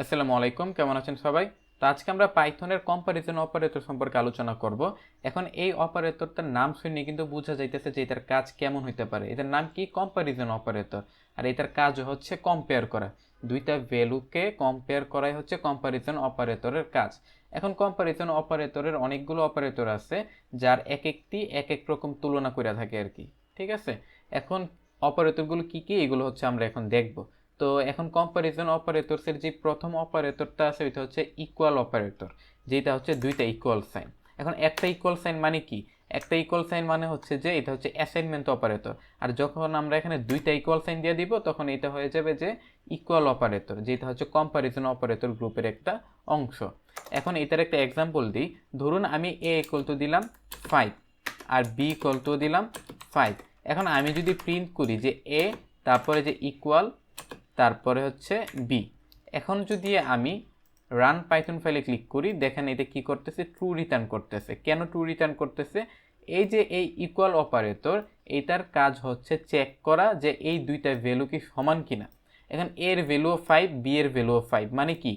আসসালামু আলাইকুম, কেমন আছেন সবাই? তো আজকে আমরা পাইথনের কম্পারিজন অপারেটর সম্পর্কে আলোচনা করব। এখন এই অপারেটরটার নাম শুনে কিন্তু বোঝা যাইতেছে যে এটার কাজ কেমন হইতে পারে। এটার নাম কি? Comparison operator. আর এটার কাজ হচ্ছে কম্পেয়ার করা, দুইটা ভ্যালুকে কম্পেয়ার করাই হচ্ছে কম্পারিজন অপারেটরের কাজ। এখন কম্পারিজন অপারেটরের অনেকগুলো অপারেটর আছে, যার এক একটি এক এক রকম তুলনা করে থাকে আর কি। ঠিক আছে, এখন অপারেটরগুলো কি কি এগুলো হচ্ছে আমরা এখন দেখব। তো এখন কম্পারিজন অপারেটরসের যে প্রথম অপারেটরটা আছে ওইটা হচ্ছে ইকুয়াল অপারেটর, যেটা হচ্ছে দুইটা ইকুয়াল সাইন। এখন একটা ইকুয়াল সাইন মানে কি? একটা ইকুয়াল সাইন মানে হচ্ছে যে এটা হচ্ছে অ্যাসাইনমেন্ট অপারেটর। আর যখন আমরা এখানে দুইটা ইকুয়াল সাইন দিয়ে দিব তখন এটা হয়ে যাবে যে ইকুয়াল অপারেটর, যেটা হচ্ছে কম্পারিজন অপারেটর গ্রুপের একটা অংশ। এখন এটার একটা এক্সাম্পল দিই। ধরুন আমি এ ইকুয়াল টু দিলাম 5 আর বি ইকুয়াল টু দিলাম 5। এখন আমি যদি প্রিন্ট করি যে এ, তারপরে যে ইকুয়াল, তারপরে হচ্ছে বি। এখন যদি আমি রান পাইথন ফাইলে ক্লিক করি, দেখেন এটা কি করতেছে? ট্রু রিটার্ন করতেছে। কেন ট্রু রিটার্ন করতেছে? এই যে এই ইকুয়াল অপারেটর, এটার কাজ হচ্ছে চেক করা যে এই দুইটা ভ্যালু কি সমান কিনা। এখন এর ভ্যালুও 5, বি এর ভ্যালুও 5, মানে কি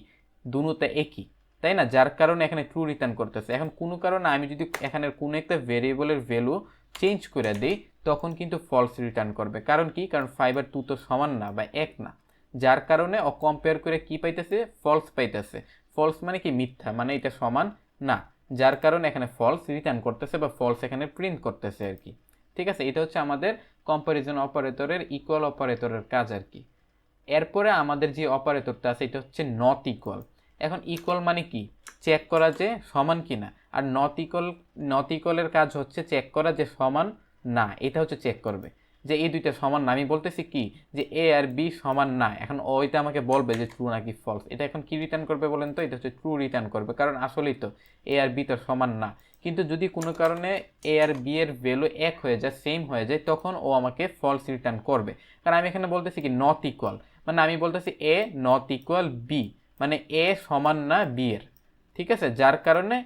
দুটোটা একই, তাই না? যার কারণে এখানে ট্রু রিটার্ন করতেছে। এখন কোনো কারণে আমি যদি এখানে কোনো একটা ভেরিয়েবলের ভ্যালু চেঞ্জ করে দিই তখন কিন্তু ফলস রিটার্ন করবে। কারণ কি? কারণ 5 আর 2 তো সমান না বা এক না, যার কারণে ও কম্পেয়ার করে কি পাইতেছে? ফলস পাইতেছে। ফলস মানে কি? মিথ্যা, মানে এটা সমান না, যার কারণে এখানে ফলস রিটার্ন করতেছে বা ফলস এখানে প্রিন্ট করতেছে আর কি। ঠিক আছে, এটা হচ্ছে আমাদের কম্পারিজন অপারেটরের ইকুয়াল অপারেটরের কাজ আর কি। এরপরে আমাদের যে অপারেটরটা আছে এটা হচ্ছে নট ইকুয়াল। এখন ইকুয়াল মানে কি? চেক করা যে সমান কিনা। আর নট ইকুয়ালের কাজ হচ্ছে চেক করা যে সমান না, এটা হচ্ছে চেক করবে যে এই দুইটা সমান না। আমি বলতেছি কি যে এ আর বি সমান না, এখন ওইটা আমাকে বলবে যে ট্রু নাকি ফলস। এটা এখন কি রিটার্ন করবে বলেন তো? এটা হচ্ছে ট্রু রিটার্ন করবে, কারণ আসলেই তো এ আর বি তো সমান না। কিন্তু যদি কোনো কারণে এ আর বি এর ভ্যালু এক হয়ে যায়, সেম হয়ে যায়, তখন ও আমাকে ফলস রিটার্ন করবে। কারণ আমি এখানে বলতেছি কি নট ইকুয়াল, মানে আমি বলতেছি এ নট ইকুয়াল বি, মানে এ সমান না বি এর। ঠিক আছে, যার কারণে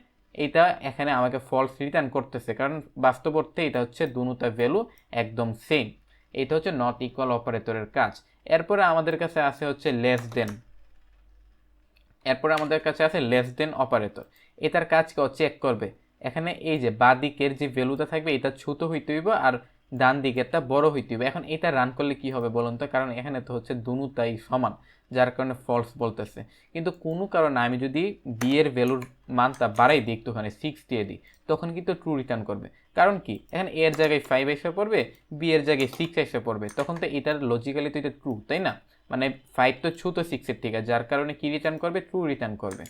এটা এখানে আমাকে ফলস রিটার্ন করতেছে, কারণ বাস্তব অর্থে এটা হচ্ছে দুটোটা ভ্যালু একদম সেম। এটা হচ্ছে নট ইকুয়াল অপারেটরের কাজ। এরপরে আমাদের কাছে আছে হচ্ছে লেস দেন। এরপরে আমাদের কাছে আছে লেস দেন অপারেটর। এটার কাজ কেউ চেক করবে। এখানে এই যে বাঁ দিকের যে ভ্যালুটা থাকবে এটা ছোট হইতে হইব আর ডান দিকেরটা বড় হইতে হইব। এখন এটা রান করলে কি হবে বলুন তো? কারণ এখানে তো হচ্ছে দুটোটাই সমান, যার কারণে ফলস বলতেছে। কিন্তু কোনো কারণে আমি যদি বি এর ভ্যালুর মানটা বাড়াই দিই, একটুখানি 6 দিয়ে দিই, তখন কিন্তু ট্রু রিটার্ন করবে। কারণ কি? এখানে এ এর জায়গায় 5 এসে পড়বে, বি এর জায়গায় 6 এসে পড়বে, তখন তো এটার লজিক্যালি তো এটা ট্রু, তাই না? মানে 5 তো ছোট 6-এর থেকে, যার কারণে কি রিটার্ন করবে? ট্রু রিটার্ন করবে।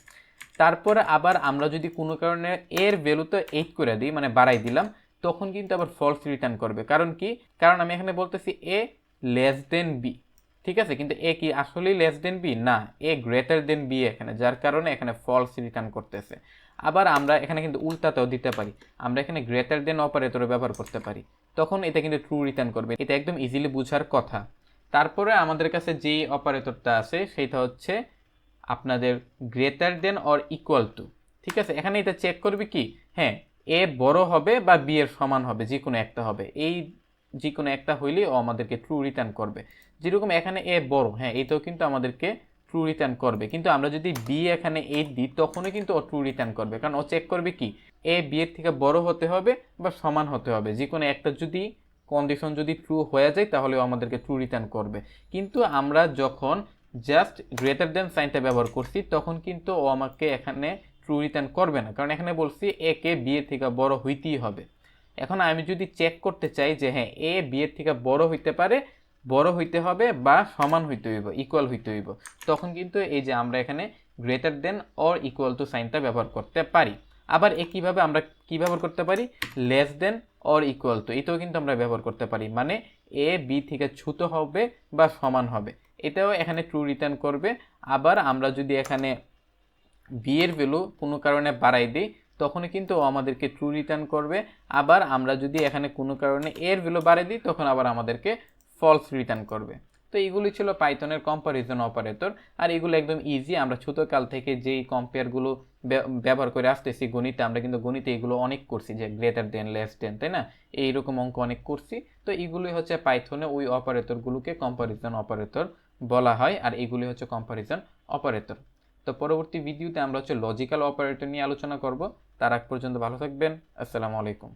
তারপরে আবার আমরা যদি কোনো কারণে এর ভ্যালু তো 8 করে দিই, মানে বাড়াই দিলাম, তখন কিন্তু আবার ফলস রিটার্ন করবে। কারণ কি? কারণ আমি এখানে বলতেছি এ লেস দেন বি। ঠিক আছে, কিন্তু এ কি আসলেই লেস দেন বি? না, এ গ্রেটার দেন বি এখানে, যার কারণে এখানে ফলস রিটার্ন করতেছে। আবার আমরা এখানে কিন্তু উল্টাতেও দিতে পারি, আমরা এখানে গ্রেটার দেন অপারেটর ব্যবহার করতে পারি, তখন এটা কিন্তু ট্রু রিটার্ন করবে। এটা একদম ইজিলি বোঝার কথা। তারপরে আমাদের কাছে যেই অপারেটরটা আছে সেটা হচ্ছে আপনাদের greater than or equal two. ঠিক আছে, এখানে এটা চেক করবে কি? হ্যাঁ, এ বড় হবে বা বি এর সমান হবে, যে কোনো একটা হবে। এই যে কোনো একটা হইলেই ও আমাদেরকে ট্রু রিটার্ন করবে। যেরকম এখানে এ বড়, হ্যাঁ এটাও কিন্তু আমাদেরকে ট্রু রিটার্ন করবে। কিন্তু আমরা যদি বি এখানে 8 দিই তখনও কিন্তু ও ট্রু রিটার্ন করবে, কারণ ও চেক করবে কি এ বি এর থেকে বড় হতে হবে বা সমান হতে হবে। যে কোনো একটা যদি কন্ডিশন যদি ট্রু হয়ে যায় তাহলে ও আমাদেরকে ট্রু রিটার্ন করবে। কিন্তু আমরা যখন জাস্ট গ্রেটার দেন সাইনটা ব্যবহার করছি তখন কিন্তু ও আমাকে এখানে ট্রু রিটার্ন করবে না, কারণ এখানে বলছি এ কে বি এর থেকে বড় হইতেই হবে। এখন আমি যদি চেক করতে চাই যে হ্যাঁ এ বি এর থেকে বড় হইতে পারে, বড় হইতে হবে বা সমান হইতে হইব, ইকুয়াল হইতে হইব, তখন কিন্তু এই যে আমরা এখানে greater than or equal to সাইনটা ব্যবহার করতে পারি। আবার একইভাবে আমরা কি ব্যবহার করতে পারি? Less than or equal two, এটাও কিন্তু আমরা ব্যবহার করতে পারি, মানে এ বি থেকে ছোট হবে বা সমান হবে, এটাও এখানে ট্রু রিটার্ন করবে। আবার আমরা যদি এখানে বি এর ভ্যালু কোনো কারণে বাড়াই দিই তখনই কিন্তু ও আমাদেরকে ট্রু রিটার্ন করবে। আবার আমরা যদি এখানে কোনো কারণে এর ভ্যালু বাড়াই দিই তখন আবার আমাদেরকে ফলস রিটার্ন করবে। তো এইগুলি ছিল পাইথনের কম্পারিজন অপারেটর। আর এগুলো একদম ইজি, আমরা ছোটোকাল থেকে যেই কম্পেয়ারগুলো ব্যবহার করে আসতেছি গণিতে, আমরা কিন্তু গণিতে এগুলো অনেক করছি, যে গ্রেটার দেন লেস দেন, তাই না? এইরকম অঙ্ক অনেক করছি। তো এইগুলি হচ্ছে পাইথনে ওই অপারেটরগুলোকে কম্পারিজন অপারেটর বলা হয়, আর এগুলি হচ্ছে কম্পারিজন অপারেটর। তো পরবর্তী ভিডিওতে আমরা হচ্ছে লজিক্যাল অপারেটর নিয়ে আলোচনা করব। তার আগ পর্যন্ত ভালো থাকবেন। আসসালামু আলাইকুম।